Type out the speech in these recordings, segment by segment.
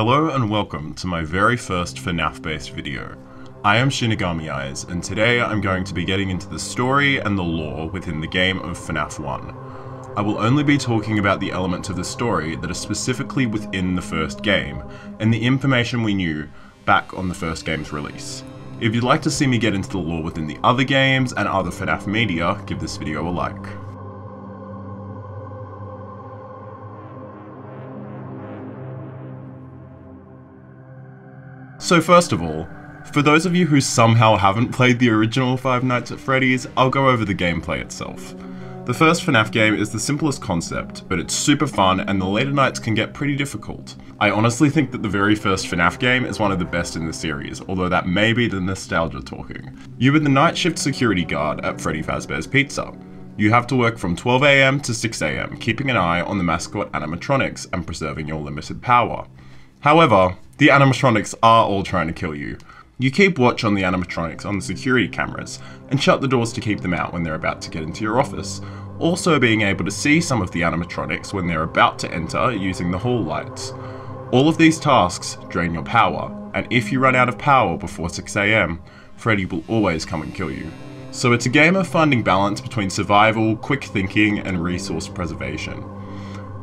Hello and welcome to my very first FNAF based video. I am Shinigami Eyes, and today I'm going to be getting into the story and the lore within the game of FNAF 1. I will only be talking about the elements of the story that are specifically within the first game, and the information we knew back on the first game's release. If you'd like to see me get into the lore within the other games and other FNAF media, give this video a like. So first of all, for those of you who somehow haven't played the original Five Nights at Freddy's, I'll go over the gameplay itself. The first FNAF game is the simplest concept, but it's super fun and the later nights can get pretty difficult. I honestly think that the very first FNAF game is one of the best in the series, although that may be the nostalgia talking. You are the night shift security guard at Freddy Fazbear's Pizza. You have to work from 12 AM to 6 AM, keeping an eye on the mascot animatronics and preserving your limited power. However, the animatronics are all trying to kill you. You keep watch on the animatronics on the security cameras, and shut the doors to keep them out when they're about to get into your office, also being able to see some of the animatronics when they're about to enter using the hall lights. All of these tasks drain your power, and if you run out of power before 6 AM, Freddy will always come and kill you. So it's a game of finding balance between survival, quick thinking, and resource preservation.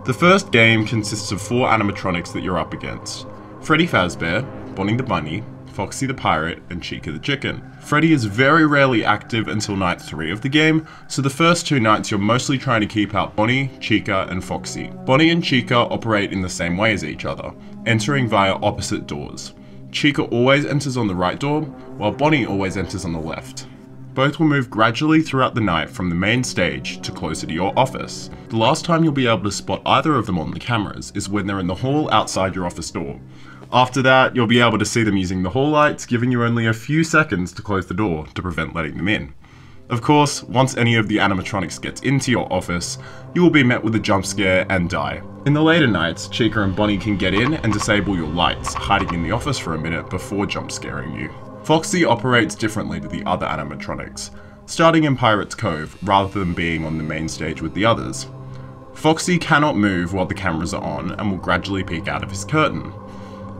The first game consists of 4 animatronics that you're up against. Freddy Fazbear, Bonnie the Bunny, Foxy the Pirate, and Chica the Chicken. Freddy is very rarely active until night 3 of the game, so the first 2 nights you're mostly trying to keep out Bonnie, Chica, and Foxy. Bonnie and Chica operate in the same way as each other, entering via opposite doors. Chica always enters on the right door, while Bonnie always enters on the left. Both will move gradually throughout the night from the main stage to closer to your office. The last time you'll be able to spot either of them on the cameras is when they're in the hall outside your office door. After that, you'll be able to see them using the hall lights, giving you only a few seconds to close the door to prevent letting them in. Of course, once any of the animatronics gets into your office, you will be met with a jump scare and die. In the later nights, Chica and Bonnie can get in and disable your lights, hiding in the office for a minute before jump scaring you. Foxy operates differently to the other animatronics, starting in Pirate's Cove rather than being on the main stage with the others. Foxy cannot move while the cameras are on and will gradually peek out of his curtain.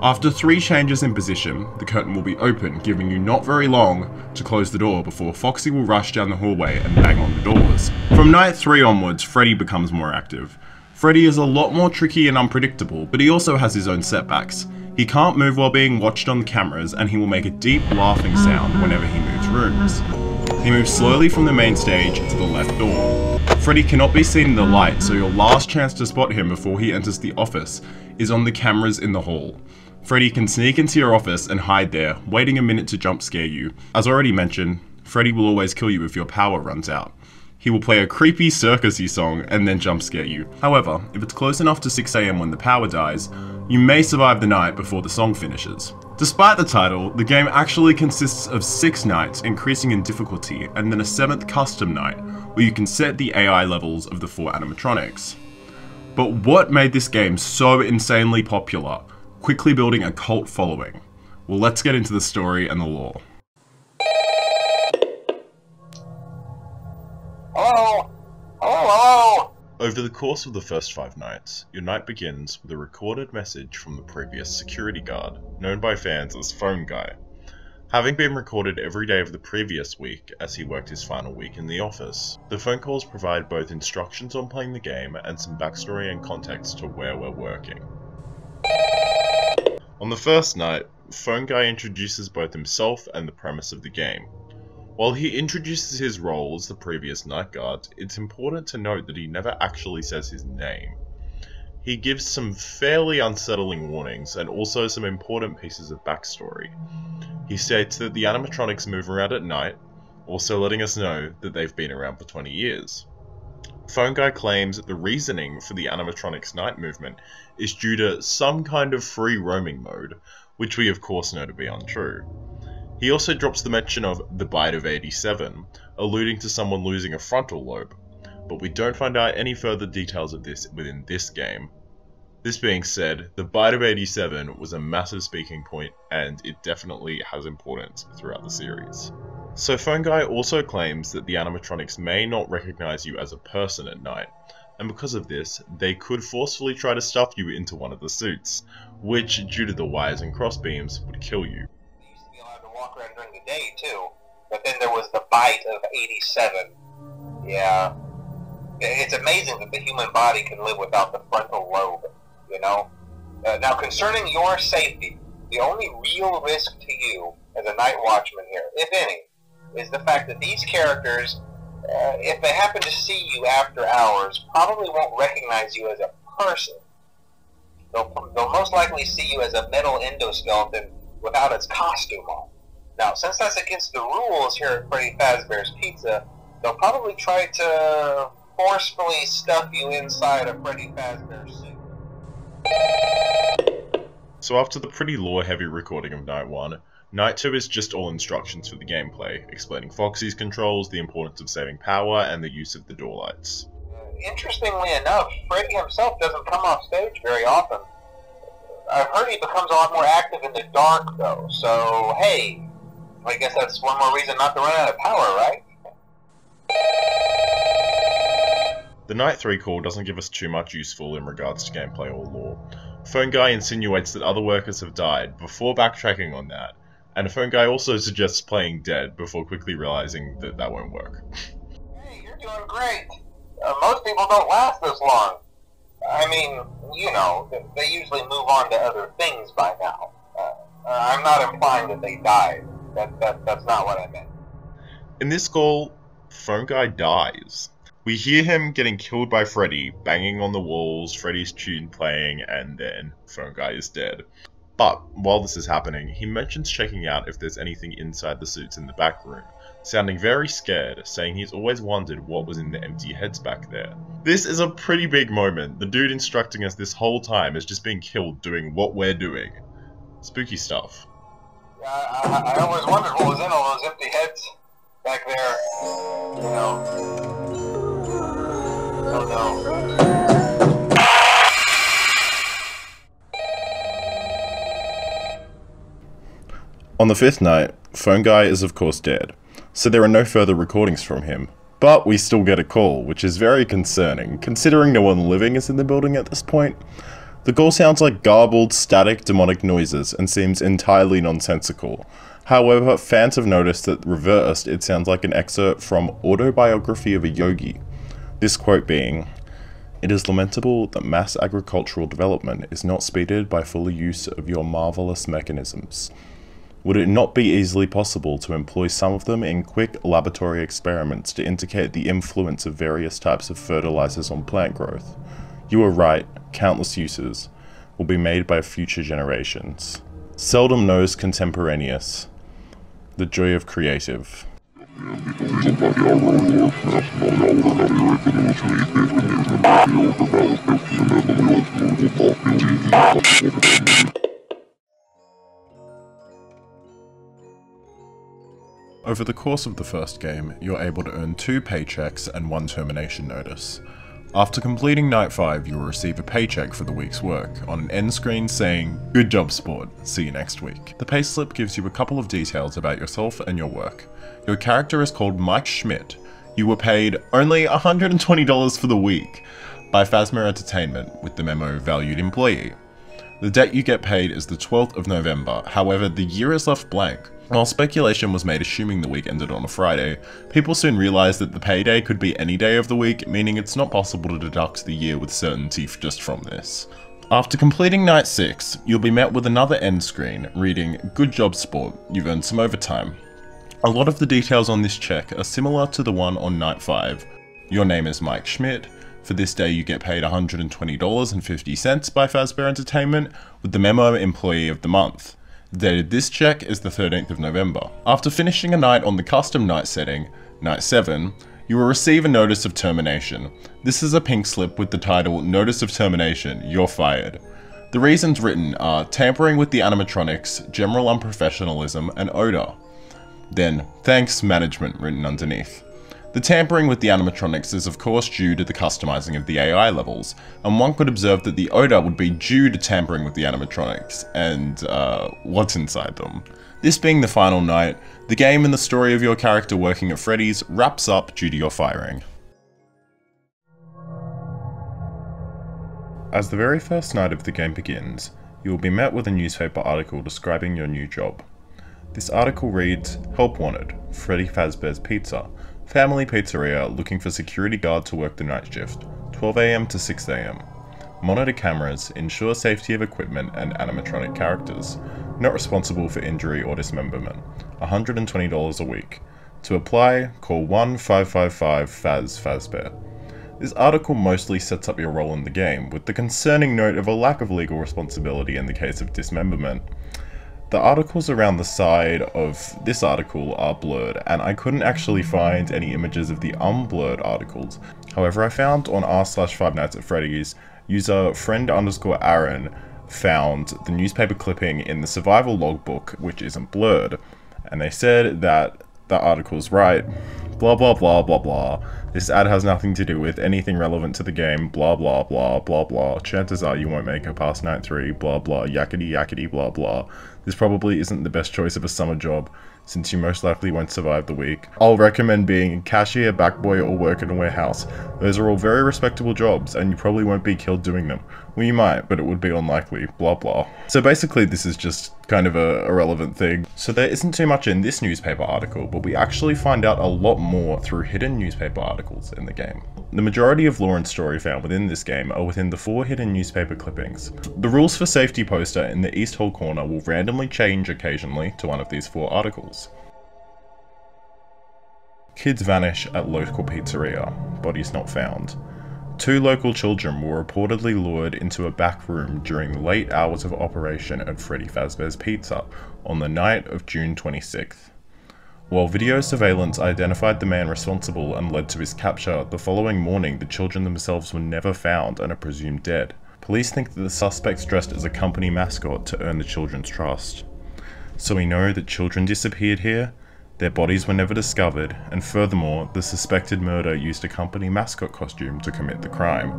After 3 changes in position, the curtain will be open, giving you not very long to close the door before Foxy will rush down the hallway and bang on the doors. From night 3 onwards, Freddy becomes more active. Freddy is a lot more tricky and unpredictable, but he also has his own setbacks. He can't move while being watched on the cameras, and he will make a deep laughing sound whenever he moves rooms. He moves slowly from the main stage to the left door. Freddy cannot be seen in the light, so your last chance to spot him before he enters the office is on the cameras in the hall. Freddy can sneak into your office and hide there, waiting a minute to jump scare you. As already mentioned, Freddy will always kill you if your power runs out. He will play a creepy circusy song and then jump scare you. However, if it's close enough to 6 AM when the power dies, you may survive the night before the song finishes. Despite the title, the game actually consists of 6 nights increasing in difficulty and then a 7th custom night where you can set the AI levels of the 4 animatronics. But what made this game so insanely popular, quickly building a cult following? Well, let's get into the story and the lore. Hello? Hello? Over the course of the first 5 nights, your night begins with a recorded message from the previous security guard, known by fans as Phone Guy. Having been recorded every day of the previous week as he worked his final week in the office, the phone calls provide both instructions on playing the game and some backstory and context to where we're working. On the first night, Phone Guy introduces both himself and the premise of the game. While he introduces his role as the previous night guard, it's important to note that he never actually says his name. He gives some fairly unsettling warnings and also some important pieces of backstory. He states that the animatronics move around at night, also letting us know that they've been around for 20 years. Phone Guy claims that the reasoning for the animatronics night movement is due to some kind of free roaming mode, which we of course know to be untrue. He also drops the mention of the bite of 87, alluding to someone losing a frontal lobe, but we don't find out any further details of this within this game. This being said, the bite of 87 was a massive speaking point, and it definitely has importance throughout the series. So Phone Guy also claims that the animatronics may not recognize you as a person at night, and because of this, they could forcefully try to stuff you into one of the suits, which, due to the wires and crossbeams, would kill you. They used to be allowed to walk around during the day, too. But then there was the bite of 87. Yeah. It's amazing that the human body can live without the frontal lobe, you know? Now, concerning your safety, the only real risk to you as a night watchman here, if any, is the fact that these characters, if they happen to see you after hours, probably won't recognize you as a person. They'll most likely see you as a metal endoskeleton without its costume on. Now, since that's against the rules here at Freddy Fazbear's Pizza, they'll probably try to forcefully stuff you inside a Freddy Fazbear suit. So after the pretty lore-heavy recording of Night 1, Night 2 is just all instructions for the gameplay, explaining Foxy's controls, the importance of saving power, and the use of the door lights. Interestingly enough, Freddy himself doesn't come off stage very often. I've heard he becomes a lot more active in the dark, though, so hey, I guess that's one more reason not to run out of power, right? The Night 3 call doesn't give us too much useful in regards to gameplay or lore. Phone Guy insinuates that other workers have died before backtracking on that, and Phone Guy also suggests playing dead before quickly realizing that that won't work. Hey, you're doing great. Most people don't last this long. I mean, you know, they usually move on to other things by now. I'm not implying that they died. That's not what I meant. In this call, Phone Guy dies. We hear him getting killed by Freddy, banging on the walls, Freddy's tune playing, and then Phone Guy is dead. But while this is happening, he mentions checking out if there's anything inside the suits in the back room, sounding very scared, saying he's always wondered what was in the empty heads back there. This is a pretty big moment. The dude instructing us this whole time is just being killed doing what we're doing. Spooky stuff. Yeah, I always wondered what was in all those empty heads back there. You know. Oh no. On the fifth night, Phone Guy is of course dead, so there are no further recordings from him. But we still get a call, which is very concerning, considering no one living is in the building at this point. The call sounds like garbled, static, demonic noises, and seems entirely nonsensical. However, fans have noticed that reversed, it sounds like an excerpt from Autobiography of a Yogi. This quote being, "It is lamentable that mass agricultural development is not speeded by fuller use of your marvelous mechanisms. Would it not be easily possible to employ some of them in quick laboratory experiments to indicate the influence of various types of fertilizers on plant growth? You are right, countless uses will be made by future generations. Seldom knows contemporaneous. The joy of creative." Over the course of the first game, you're able to earn 2 paychecks and 1 termination notice. After completing Night 5, you will receive a paycheck for the week's work, on an end screen saying, "Good job, sport, see you next week." The payslip gives you a couple of details about yourself and your work. Your character is called Mike Schmidt. You were paid only $120 for the week by Phasma Entertainment, with the memo valued employee. The date you get paid is the 12th of November, however the year is left blank. While speculation was made assuming the week ended on a Friday, people soon realized that the payday could be any day of the week, meaning it's not possible to deduct the year with certainty just from this. After completing Night 6, you'll be met with another end screen reading, "Good job, sport, you've earned some overtime." A lot of the details on this check are similar to the one on Night 5. Your name is Mike Schmidt. For this day you get paid $120.50 by Fazbear Entertainment, with the memo Employee of the Month. The date of this check is the 13th of November. After finishing a night on the custom night setting, Night 7, you will receive a notice of termination. This is a pink slip with the title, "Notice of Termination, You're Fired." The reasons written are tampering with the animatronics, general unprofessionalism, and odor. Then, "Thanks, management," written underneath. The tampering with the animatronics is of course due to the customizing of the AI levels, and one could observe that the odor would be due to tampering with the animatronics, and what's inside them. This being the final night, the game and the story of your character working at Freddy's wraps up due to your firing. As the very first night of the game begins, you will be met with a newspaper article describing your new job. This article reads, "Help wanted, Freddy Fazbear's Pizza. Family pizzeria looking for security guard to work the night shift, 12 AM to 6 AM. Monitor cameras, ensure safety of equipment and animatronic characters. Not responsible for injury or dismemberment. $120 a week. To apply, call 1-555-FAZ-FAZBEAR." This article mostly sets up your role in the game, with the concerning note of a lack of legal responsibility in the case of dismemberment. The articles around the side of this article are blurred, and I couldn't actually find any images of the unblurred articles. However, I found on r/Five Nights at Freddy's, user friend_Aaron found the newspaper clipping in the survival logbook, which isn't blurred, and they said that the article's right. Blah blah blah blah blah. This ad has nothing to do with anything relevant to the game, blah blah blah blah blah. Chances are you won't make it past night 3, blah blah, yakety yakety blah blah. This probably isn't the best choice of a summer job, since you most likely won't survive the week. I'll recommend being a cashier, backboy, or work in a warehouse. Those are all very respectable jobs, and you probably won't be killed doing them. Well, you might, but it would be unlikely, blah blah. So basically this is just kind of a irrelevant thing. So there isn't too much in this newspaper article, but we actually find out a lot more through hidden newspaper articles in the game. The majority of lore and story found within this game are within the 4 hidden newspaper clippings. The rules for safety poster in the east hall corner will randomly change occasionally to one of these 4 articles. Kids vanish at local pizzeria, bodies not found. 2 local children were reportedly lured into a back room during the late hours of operation at Freddy Fazbear's Pizza on the night of June 26th. While video surveillance identified the man responsible and led to his capture, the following morning the children themselves were never found and are presumed dead. Police think that the suspects dressed as a company mascot to earn the children's trust. So we know that children disappeared here, their bodies were never discovered, and furthermore, the suspected murderer used a company mascot costume to commit the crime,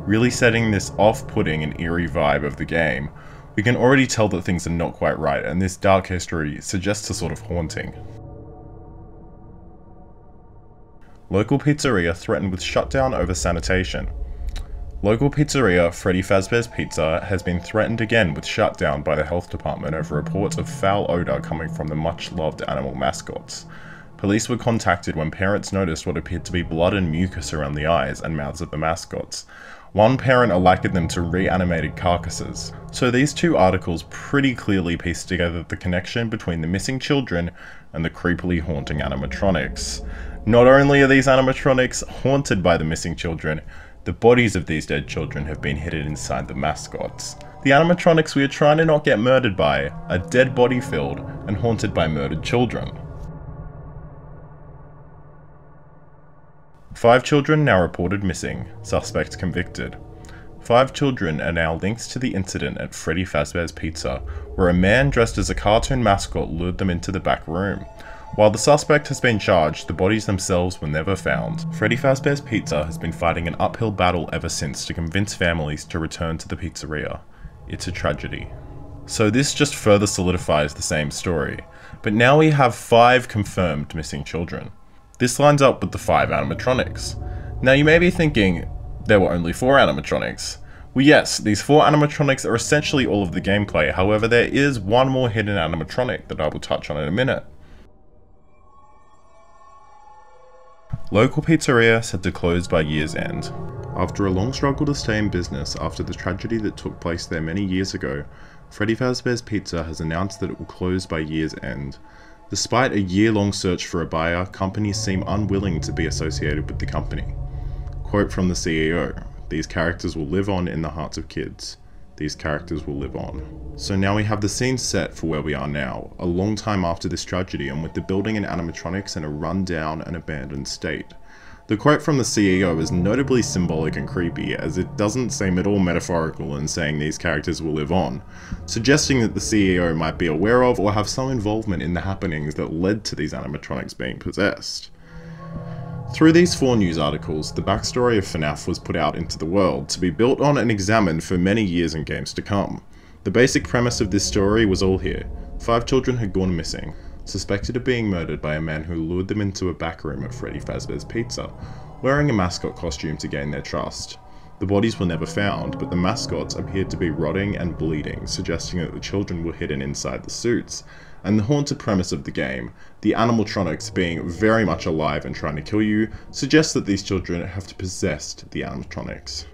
really setting this off-putting and eerie vibe of the game. We can already tell that things are not quite right, and this dark history suggests a sort of haunting. Local pizzeria threatened with shutdown over sanitation. Local pizzeria Freddy Fazbear's Pizza has been threatened again with shutdown by the health department over reports of foul odour coming from the much-loved animal mascots. Police were contacted when parents noticed what appeared to be blood and mucus around the eyes and mouths of the mascots. One parent likened them to reanimated carcasses. So these 2 articles pretty clearly piece together the connection between the missing children and the creepily haunting animatronics. Not only are these animatronics haunted by the missing children, the bodies of these dead children have been hidden inside the mascots. The animatronics we are trying to not get murdered by are dead body filled and haunted by murdered children. 5 children now reported missing, suspect convicted. 5 children are now linked to the incident at Freddy Fazbear's Pizza, where a man dressed as a cartoon mascot lured them into the back room. While the suspect has been charged, the bodies themselves were never found. Freddy Fazbear's Pizza has been fighting an uphill battle ever since to convince families to return to the pizzeria. It's a tragedy. So this just further solidifies the same story, but now we have 5 confirmed missing children. This lines up with the 5 animatronics. Now you may be thinking, there were only 4 animatronics. Well yes, these 4 animatronics are essentially all of the gameplay, however there is one more hidden animatronic that I will touch on in a minute. Local pizzeria said to close by year's end. After a long struggle to stay in business after the tragedy that took place there many years ago, Freddy Fazbear's Pizza has announced that it will close by year's end. Despite a year-long search for a buyer, companies seem unwilling to be associated with the company. Quote from the CEO, "These characters will live on in the hearts of kids. These characters will live on." So now we have the scene set for where we are now, a long time after this tragedy and with the building and animatronics in a run-down and abandoned state. The quote from the CEO is notably symbolic and creepy, as it doesn't seem at all metaphorical in saying these characters will live on, suggesting that the CEO might be aware of or have some involvement in the happenings that led to these animatronics being possessed. Through these 4 news articles, the backstory of FNAF was put out into the world, to be built on and examined for many years and games to come. The basic premise of this story was all here. 5 children had gone missing, suspected of being murdered by a man who lured them into a back room at Freddy Fazbear's Pizza, wearing a mascot costume to gain their trust. The bodies were never found, but the mascots appeared to be rotting and bleeding, suggesting that the children were hidden inside the suits. And the haunted premise of the game, the animatronics being very much alive and trying to kill you, suggests that these children have possessed the animatronics.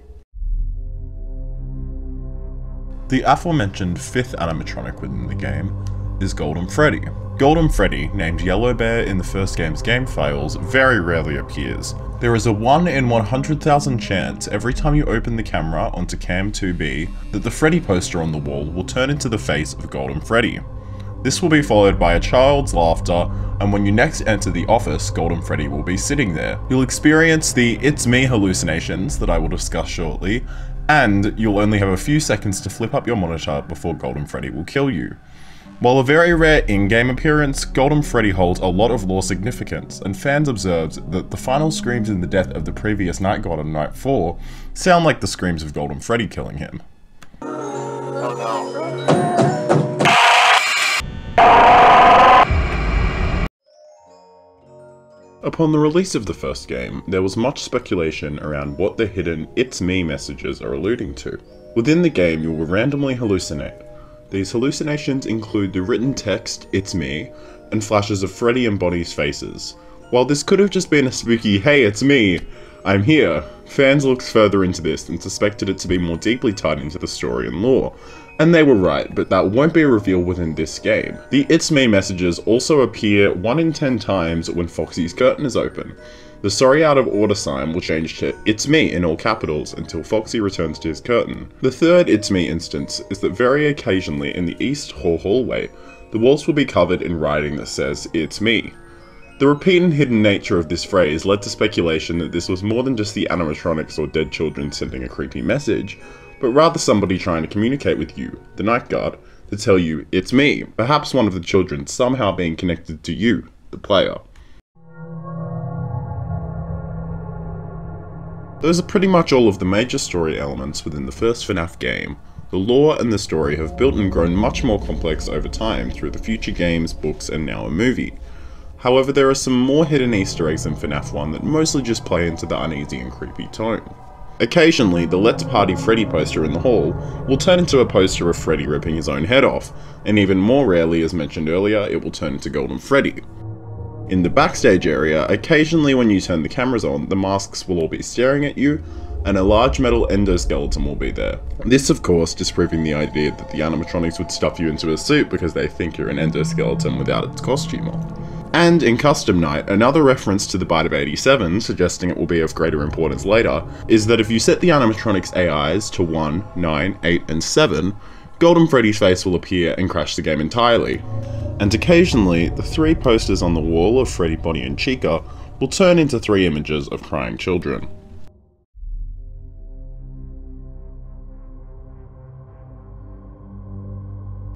The aforementioned 5th animatronic within the game is Golden Freddy. Golden Freddy, named Yellow Bear in the first game's game files, very rarely appears. There is a 1 in 100,000 chance every time you open the camera onto Cam 2B that the Freddy poster on the wall will turn into the face of Golden Freddy. This will be followed by a child's laughter, and when you next enter the office, Golden Freddy will be sitting there. You'll experience the "it's me" hallucinations that I will discuss shortly, and you'll only have a few seconds to flip up your monitor before Golden Freddy will kill you. While a very rare in-game appearance, Golden Freddy holds a lot of lore significance, and fans observed that the final screams in the death of the previous Night God on Night 4 sound like the screams of Golden Freddy killing him. Oh no. Upon the release of the first game, there was much speculation around what the hidden "it's me" messages are alluding to. Within the game, you will randomly hallucinate. These hallucinations include the written text "it's me" and flashes of Freddy and Bonnie's faces. While this could have just been a spooky "hey, it's me, I'm here," fans looked further into this and suspected it to be more deeply tied into the story and lore. And they were right, but that won't be revealed within this game. The "it's me" messages also appear 1 in 10 times when Foxy's curtain is open. The "sorry out of order" sign will change to "it's me" in all capitals until Foxy returns to his curtain. The third "it's me" instance is that very occasionally in the East Hall hallway, the walls will be covered in writing that says "it's me." The repeat and hidden nature of this phrase led to speculation that this was more than just the animatronics or dead children sending a creepy message, but rather somebody trying to communicate with you, the Night Guard, to tell you "it's me," perhaps one of the children somehow being connected to you, the player. Those are pretty much all of the major story elements within the first FNAF game. The lore and the story have built and grown much more complex over time through the future games, books, and now a movie. However, there are some more hidden Easter eggs in FNAF 1 that mostly just play into the uneasy and creepy tone. Occasionally, the "Let's Party Freddy" poster in the hall will turn into a poster of Freddy ripping his own head off, and even more rarely, as mentioned earlier, it will turn into Golden Freddy. In the backstage area, occasionally when you turn the cameras on, the masks will all be staring at you, and a large metal endoskeleton will be there. This, of course, disproving the idea that the animatronics would stuff you into a suit because they think you're an endoskeleton without its costume on. And in Custom Night, another reference to the Bite of 87, suggesting it will be of greater importance later, is that if you set the animatronics AIs to 1, 9, 8, and 7, Golden Freddy's face will appear and crash the game entirely. And occasionally, the 3 posters on the wall of Freddy, Bonnie, and Chica will turn into 3 images of crying children.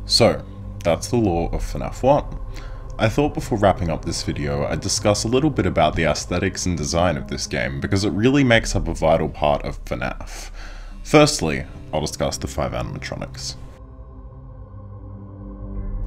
So, that's the lore of FNAF 1. I thought before wrapping up this video, I'd discuss a little bit about the aesthetics and design of this game because it really makes up a vital part of FNAF. Firstly, I'll discuss the 5 animatronics.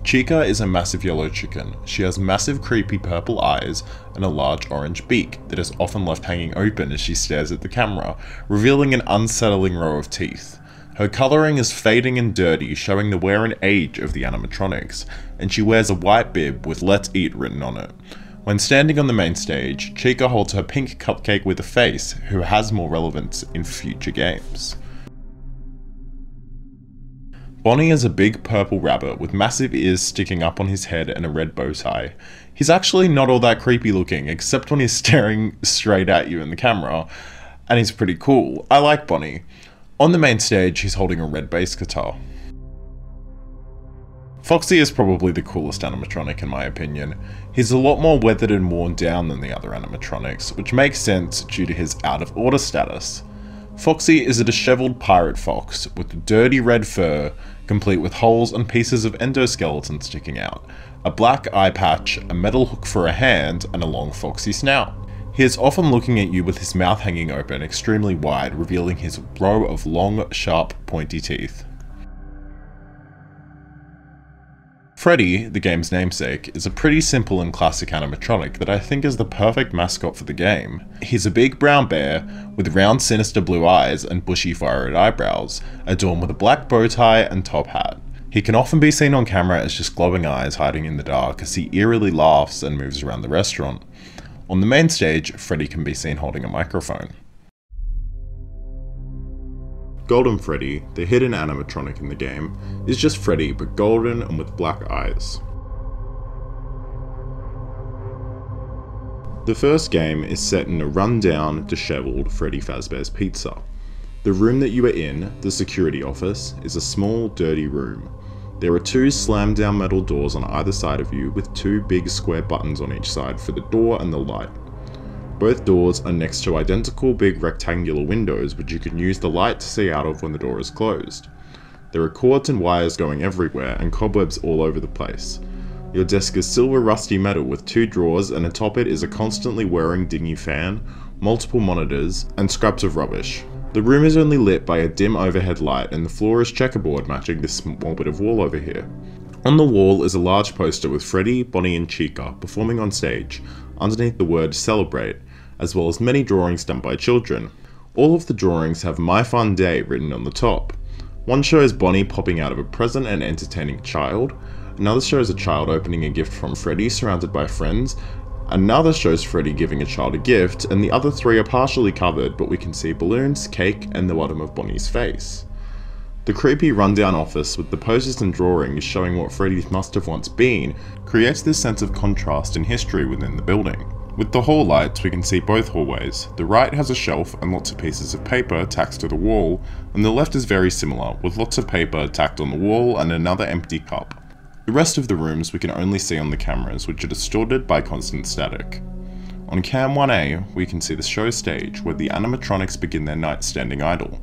Chica is a massive yellow chicken. She has massive creepy purple eyes and a large orange beak that is often left hanging open as she stares at the camera, revealing an unsettling row of teeth. Her colouring is fading and dirty, showing the wear and age of the animatronics, and she wears a white bib with "Let's Eat" written on it. When standing on the main stage, Chica holds her pink cupcake with a face, who has more relevance in future games. Bonnie is a big purple rabbit with massive ears sticking up on his head and a red bow tie. He's actually not all that creepy looking, except when he's staring straight at you in the camera, and he's pretty cool. I like Bonnie. On the main stage, he's holding a red bass guitar. Foxy is probably the coolest animatronic in my opinion. He's a lot more weathered and worn down than the other animatronics, which makes sense due to his out of order status. Foxy is a disheveled pirate fox with dirty red fur, complete with holes and pieces of endoskeleton sticking out, a black eye patch, a metal hook for a hand, and a long foxy snout. He is often looking at you with his mouth hanging open extremely wide, revealing his row of long, sharp, pointy teeth. Freddy, the game's namesake, is a pretty simple and classic animatronic that I think is the perfect mascot for the game. He's a big brown bear with round sinister blue eyes and bushy fire-red eyebrows, adorned with a black bow tie and top hat. He can often be seen on camera as just glowing eyes hiding in the dark as he eerily laughs and moves around the restaurant. On the main stage, Freddy can be seen holding a microphone. Golden Freddy, the hidden animatronic in the game, is just Freddy but golden and with black eyes. The first game is set in a run-down, dishevelled Freddy Fazbear's Pizza. The room that you are in, the security office, is a small, dirty room. There are two slammed-down metal doors on either side of you with two big square buttons on each side for the door and the light. Both doors are next to identical big rectangular windows which you can use the light to see out of when the door is closed. There are cords and wires going everywhere and cobwebs all over the place. Your desk is silver rusty metal with two drawers, and atop it is a constantly whirring dingy fan, multiple monitors, and scraps of rubbish. The room is only lit by a dim overhead light, and the floor is checkerboard matching this small bit of wall over here. On the wall is a large poster with Freddy, Bonnie and Chica performing on stage, underneath the word "Celebrate", as well as many drawings done by children. All of the drawings have "My Fun Day" written on the top. One shows Bonnie popping out of a present and entertaining a child, another shows a child opening a gift from Freddy surrounded by friends, another shows Freddy giving a child a gift, and the other three are partially covered, but we can see balloons, cake, and the bottom of Bonnie's face. The creepy rundown office with the posters and drawings showing what Freddy must have once been creates this sense of contrast and history within the building. With the hall lights, we can see both hallways. The right has a shelf and lots of pieces of paper tacked to the wall, and the left is very similar, with lots of paper tacked on the wall and another empty cup. The rest of the rooms we can only see on the cameras, which are distorted by constant static. On Cam 1A, we can see the show stage, where the animatronics begin their night standing idle.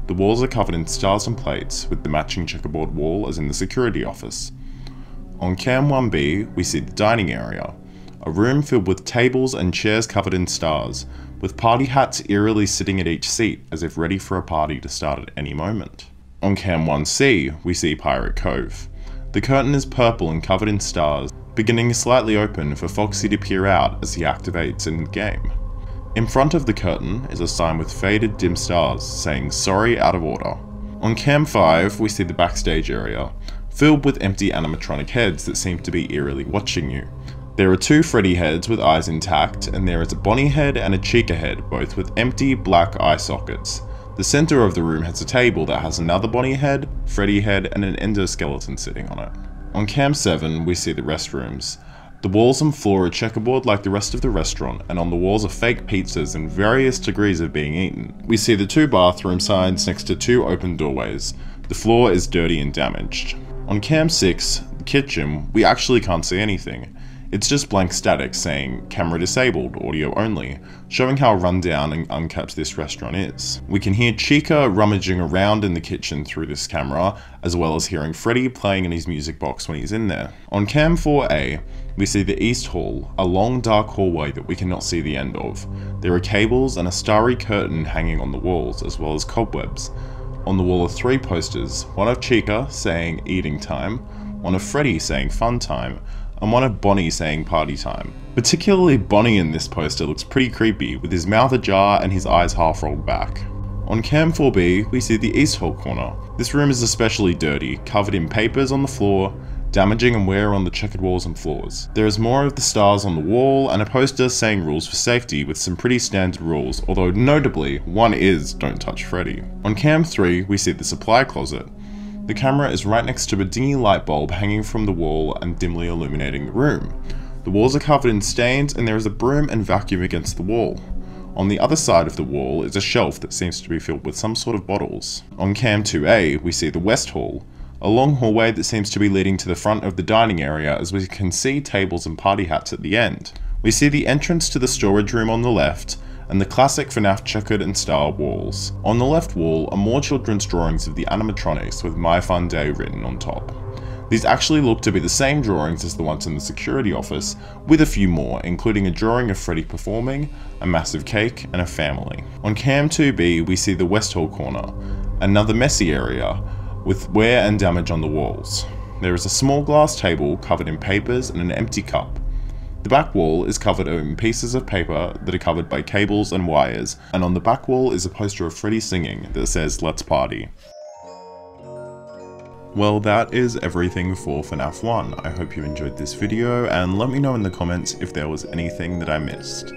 The walls are covered in stars and plates, with the matching checkerboard wall as in the security office. On Cam 1B, we see the dining area, a room filled with tables and chairs covered in stars, with party hats eerily sitting at each seat as if ready for a party to start at any moment. On Cam 1C, we see Pirate Cove. The curtain is purple and covered in stars, beginning slightly open for Foxy to peer out as he activates in the game. In front of the curtain is a sign with faded dim stars saying "Sorry, out of order." On Cam 5, we see the backstage area, filled with empty animatronic heads that seem to be eerily watching you. There are two Freddy heads with eyes intact, and there is a Bonnie head and a Chica head, both with empty black eye sockets. The center of the room has a table that has another Bonnie head, Freddy head, and an endoskeleton sitting on it. On Cam 7, we see the restrooms. The walls and floor are checkerboard like the rest of the restaurant, and on the walls are fake pizzas in various degrees of being eaten. We see the two bathroom signs next to two open doorways. The floor is dirty and damaged. On Cam 6, the kitchen, we actually can't see anything. It's just blank static saying "Camera disabled, audio only," showing how rundown and unkept this restaurant is. We can hear Chica rummaging around in the kitchen through this camera, as well as hearing Freddy playing in his music box when he's in there. On Cam 4A, we see the East Hall, a long dark hallway that we cannot see the end of. There are cables and a starry curtain hanging on the walls, as well as cobwebs. On the wall are three posters, one of Chica saying "Eating Time", one of Freddy saying "Fun Time", and one of Bonnie saying "Party Time". Particularly Bonnie in this poster looks pretty creepy, with his mouth ajar and his eyes half rolled back. On Cam 4B, we see the East Hall corner. This room is especially dirty, covered in papers on the floor, damaging and wear on the checkered walls and floors. There is more of the stars on the wall, and a poster saying rules for safety with some pretty standard rules, although notably, one is "Don't touch Freddy". On Cam 3, we see the supply closet. The camera is right next to a dingy light bulb hanging from the wall and dimly illuminating the room. The walls are covered in stains, and there is a broom and vacuum against the wall. On the other side of the wall is a shelf that seems to be filled with some sort of bottles. On Cam 2A, we see the West Hall, a long hallway that seems to be leading to the front of the dining area, as we can see tables and party hats at the end. We see the entrance to the storage room on the left, and the classic FNAF checkered and star walls. On the left wall are more children's drawings of the animatronics with "My Fun Day" written on top. These actually look to be the same drawings as the ones in the security office, with a few more, including a drawing of Freddy performing, a massive cake, and a family. On Cam 2B, we see the West Hall corner, another messy area, with wear and damage on the walls. There is a small glass table covered in papers and an empty cup. The back wall is covered in pieces of paper that are covered by cables and wires, and on the back wall is a poster of Freddy singing that says "Let's Party." Well, that is everything for FNAF 1. I hope you enjoyed this video, and let me know in the comments if there was anything that I missed.